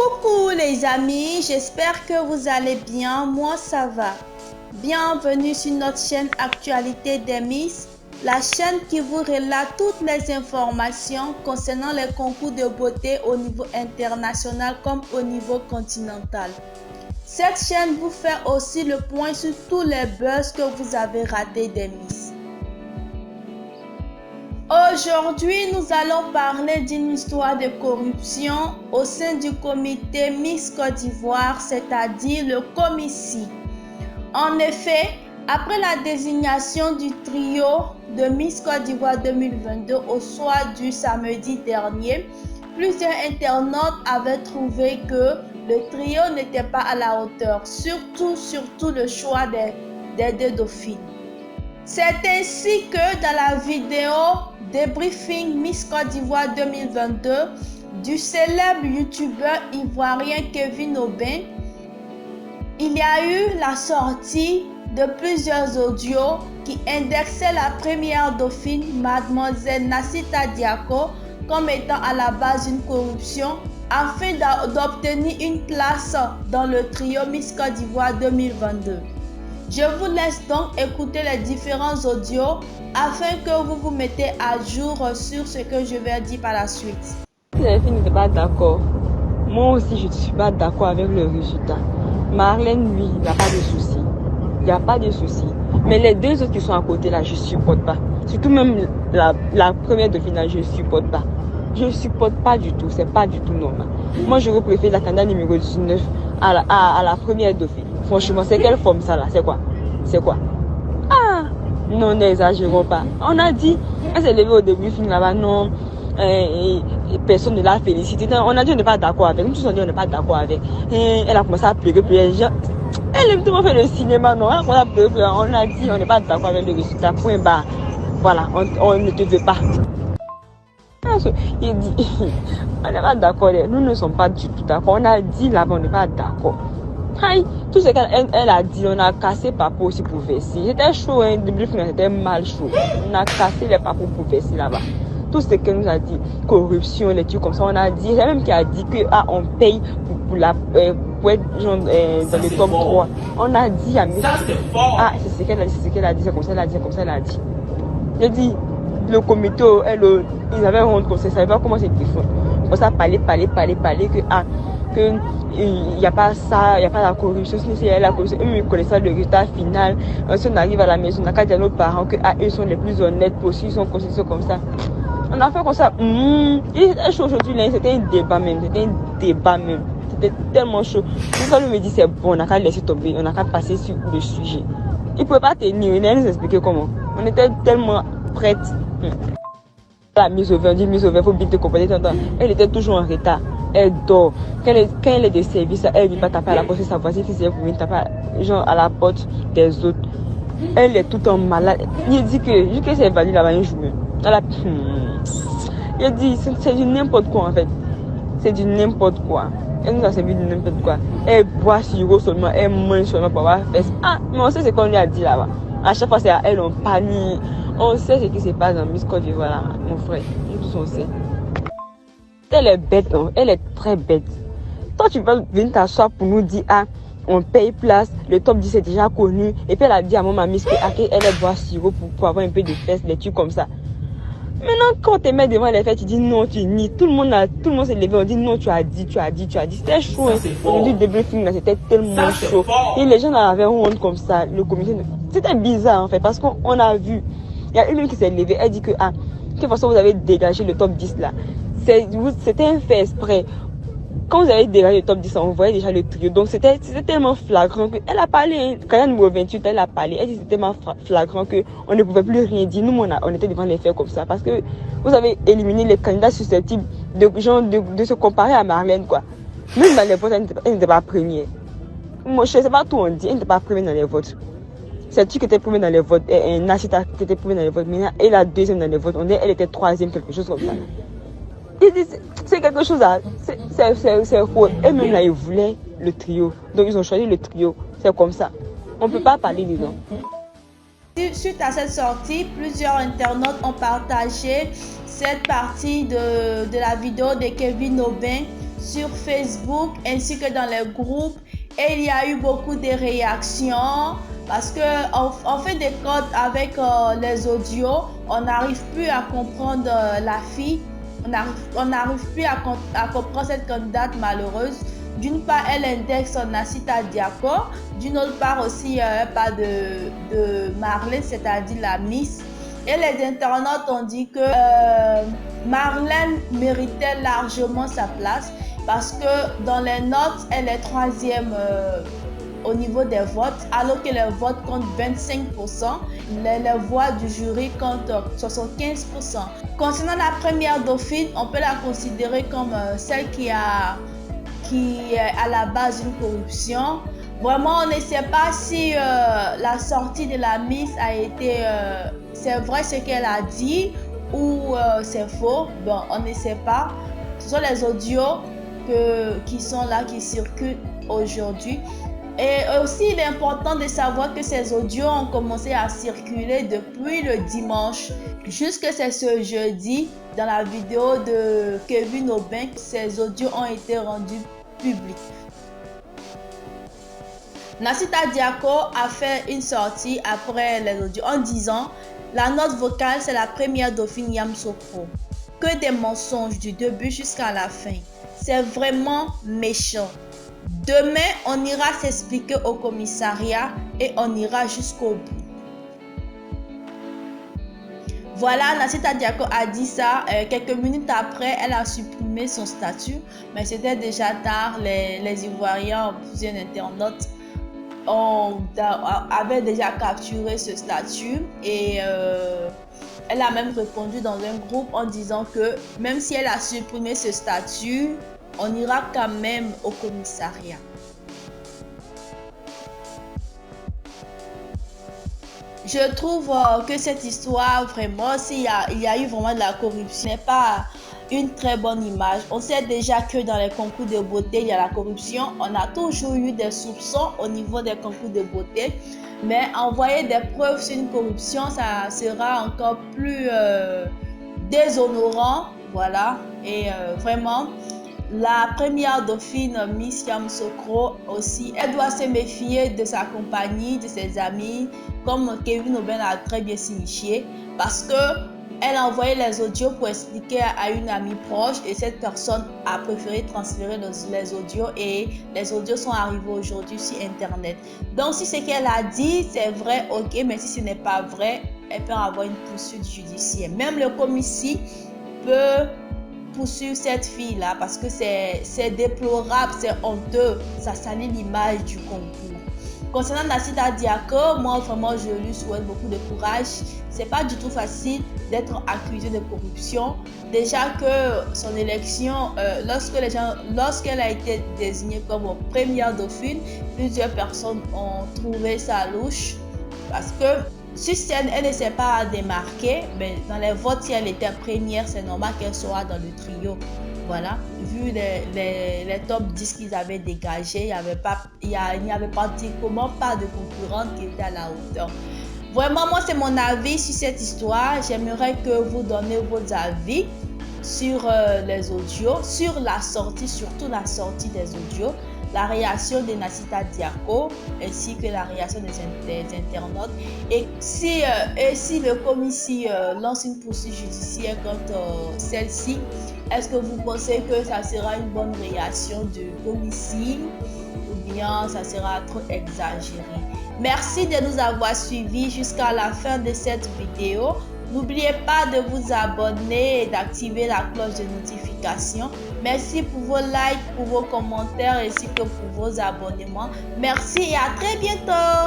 Coucou les amis, j'espère que vous allez bien, moi ça va. Bienvenue sur notre chaîne Actualité des Miss, la chaîne qui vous relate toutes les informations concernant les concours de beauté au niveau international comme au niveau continental. Cette chaîne vous fait aussi le point sur tous les buzz que vous avez ratés des Miss. Aujourd'hui, nous allons parler d'une histoire de corruption au sein du comité Miss Côte d'Ivoire, c'est-à-dire le Comici. En effet, après la désignation du trio de Miss Côte d'Ivoire 2022 au soir du samedi dernier, plusieurs internautes avaient trouvé que le trio n'était pas à la hauteur, surtout le choix des deux dauphines. C'est ainsi que dans la vidéo débriefing Miss Côte d'Ivoire 2022 du célèbre youtubeur ivoirien Kevin Aubin, il y a eu la sortie de plusieurs audios qui indexaient la première dauphine, mademoiselle Nassita Diako, comme étant à la base d'une corruption afin d'obtenir une place dans le trio Miss Côte d'Ivoire 2022. Je vous laisse donc écouter les différents audios afin que vous vous mettez à jour sur ce que je vais dire par la suite. Les filles n'étaient pas d'accord. Moi aussi, je ne suis pas d'accord avec le résultat. Marlène, lui, il n'y a pas de souci. Il n'y a pas de souci. Mais les deux autres qui sont à côté, là, je ne supporte pas. Surtout même la première dauphine, là, je ne supporte pas. Je ne supporte pas du tout. C'est pas du tout normal. Moi, je préfère la candidate numéro 19 à la première dauphine. Franchement, c'est quelle forme ça là? C'est quoi? C'est quoi? Ah! Non, n'exagérons pas. On a dit, elle s'est levée au début, film là-bas, non, personne ne l'a félicité. On a dit on n'est pas d'accord avec. Nous tous on dit on n'est pas d'accord avec. Elle a commencé à pleurer, elle a évidemment fait le cinéma, non? Elle a commencé à pleurer, on a dit on n'est pas d'accord avec le résultat. Point barre. Voilà, on ne te veut pas. Il dit, on n'est pas d'accord, nous ne sommes pas du tout d'accord. On a dit là-bas, on n'est pas d'accord. Aïe, tout ce qu'elle a dit, on a cassé Papo aussi pour verser. C'était chaud, hein, début final, c'était mal chaud. On a cassé les Papos pour verser là-bas. Tout ce qu'elle nous a dit, corruption, les trucs comme ça, on a dit, c'est même qui a dit que on paye pour être genre, dans le top 3. On a dit à c'est ce qu'elle a dit, c'est comme ça, elle a dit, comme ça, elle a dit. J'ai dit, le comité, ils avaient honte comme ça, ils ne savaient pas comment c'était fait. On s'est parlé, que il n'y a pas ça, il n'y a pas la corruption, si la corruption, eux ils connaissent le résultat final. Si on arrive à la maison, on n'a qu'à dire à nos parents que eux sont les plus honnêtes possibles, ils sont considérés comme ça. On a fait comme ça. C'était chaud aujourd'hui, c'était un débat même, c'était tellement chaud. Tout ça, lui me dit c'est bon, on n'a qu'à laisser tomber, on n'a qu'à passer sur le sujet. Il ne pouvait pas tenir, il allait nous expliquer comment. On était tellement prêtes. La mise au vert, on dit mise au vert, il faut bien te comporter. Elle était toujours en retard. Elle dort. Quand elle est de service, elle ne vient pas taper à la porte de sa voisine, si c'est pour venir taper genre à la porte des autres. Elle est tout en malade. Il dit que, vu que c'est valide là-bas un jour, il dit, c'est du n'importe quoi en fait. C'est du n'importe quoi. Elle nous a servi de n'importe quoi. Elle boit sirop seulement, elle mange seulement pour avoir fait. Ah, mais on sait ce qu'on lui a dit là-bas. À chaque fois, c'est à elle, on panique. On sait ce qui se passe dans Miss Côte d'Ivoire là, mon frère. Nous tous on sait. Elle est bête, hein? Elle est très bête. Toi, tu vas venir t'asseoir pour nous dire, on paye place, le top 10 est déjà connu. Et puis elle a dit à mon mamie qu'elle est boire sirop pour avoir un peu de fesses, des trucs comme ça. Maintenant, quand tu te mets devant les fêtes, tu dis non, tu nies. Tout le monde s'est levé, on dit non, tu as dit. C'était chaud, hein. Aujourd'hui, le début film, c'était tellement chaud. Et les gens là avaient honte comme ça. Le comité, c'était bizarre en fait, parce qu'on a vu. Il y a une qui s'est levée, elle dit que, de toute façon, vous avez dégagé le top 10 là. C'était un fait exprès. Quand vous avez dégagé le top 10, on voyait déjà le trio. Donc c'était tellement flagrant qu'elle a parlé. Quand elle numéro 28, elle a parlé. Elle dit que c'était tellement flagrant qu'on ne pouvait plus rien dire. Nous, on était devant les faits comme ça. Parce que vous avez éliminé les candidats susceptibles de se comparer à Marlène, quoi. Même dans les votes, elle n'était pas première. Moi, je ne sais pas tout on dit. Elle n'était pas première dans les votes. C'est qui était première dans les votes. Et Nassita qui était première dans les votes. Maintenant, elle est la deuxième dans les votes. Elle était troisième, quelque chose comme ça. C'est quelque chose à... C'est faux. Eux-mêmes là, ils voulaient le trio. Donc ils ont choisi le trio. C'est comme ça. On ne peut pas parler dedans. Suite à cette sortie, plusieurs internautes ont partagé cette partie de la vidéo de Kevin Aubin sur Facebook ainsi que dans les groupes et il y a eu beaucoup de réactions parce que en fait des compte avec les audios, on n'arrive plus à comprendre la fille, on n'arrive plus à comprendre cette candidate malheureuse. D'une part, elle indexe Nacita Diako, d'une autre part aussi, elle parle de Marlène, c'est-à-dire la Miss. Et les internautes ont dit que Marlène méritait largement sa place parce que dans les notes, elle est 3e au niveau des votes, alors que les votes comptent 25%, les voix du jury comptent 75%. Concernant la première dauphine, on peut la considérer comme celle qui est à la base d'une corruption. Vraiment, on ne sait pas si la sortie de la Miss a été... c'est vrai ce qu'elle a dit ou c'est faux. Bon, on ne sait pas. Ce sont les audios qui sont là, qui circulent aujourd'hui. Et aussi, il est important de savoir que ces audios ont commencé à circuler depuis le dimanche jusque ce jeudi. Dans la vidéo de Kevin Aubin, ces audios ont été rendus publics. Nacita Diako a fait une sortie après les audios en disant « La note vocale, c'est la première dauphine Yamoussoukro. Que des mensonges du début jusqu'à la fin. C'est vraiment méchant. Demain, on ira s'expliquer au commissariat et on ira jusqu'au bout. » Voilà, Nacita Diako a dit ça. Quelques minutes après, elle a supprimé son statut. Mais c'était déjà tard. Les Ivoiriens, plusieurs internautes, avaient déjà capturé ce statut. Et elle a même répondu dans un groupe en disant que même si elle a supprimé ce statut, on ira quand même au commissariat. Je trouve que cette histoire, vraiment, s'il y a eu vraiment de la corruption, n'est pas une très bonne image. On sait déjà que dans les concours de beauté, il y a la corruption. On a toujours eu des soupçons au niveau des concours de beauté. Mais envoyer des preuves sur une corruption, ça sera encore plus déshonorant. Voilà. Et vraiment, la première dauphine, Miss Yamoussoukro aussi, elle doit se méfier de sa compagnie, de ses amis, comme Kevin Aubin a très bien signifié, parce que elle a envoyé les audios pour expliquer à une amie proche et cette personne a préféré transférer les audios et les audios sont arrivés aujourd'hui sur Internet. Donc si ce qu'elle a dit c'est vrai, ok, mais si ce n'est pas vrai, elle peut avoir une poursuite judiciaire. Même le commissaire peut poursuivre cette fille-là parce que c'est déplorable, c'est honteux, ça salit l'image du concours. Concernant Nacita Diako, moi vraiment je lui souhaite beaucoup de courage. C'est pas du tout facile d'être accusée de corruption. Déjà que son élection, lorsqu'elle a été désignée comme première dauphine, plusieurs personnes ont trouvé ça louche parce que sur scène, elle ne s'est pas démarquée, mais dans les votes, si elle était première, c'est normal qu'elle soit dans le trio. Voilà, vu les top 10 qu'ils avaient dégagés, il n'y avait pratiquement pas de concurrente qui était à la hauteur. Vraiment, moi, c'est mon avis sur cette histoire. J'aimerais que vous donniez vos avis sur les audios, sur la sortie, surtout la sortie des audios, la réaction de Nacita Diako ainsi que la réaction des internautes. Et si le commissaire lance une poursuite judiciaire contre celle-ci, est-ce que vous pensez que ça sera une bonne réaction du commissaire ou bien ça sera trop exagéré? Merci de nous avoir suivis jusqu'à la fin de cette vidéo. N'oubliez pas de vous abonner et d'activer la cloche de notification. Merci pour vos likes, pour vos commentaires ainsi que pour vos abonnements. Merci et à très bientôt.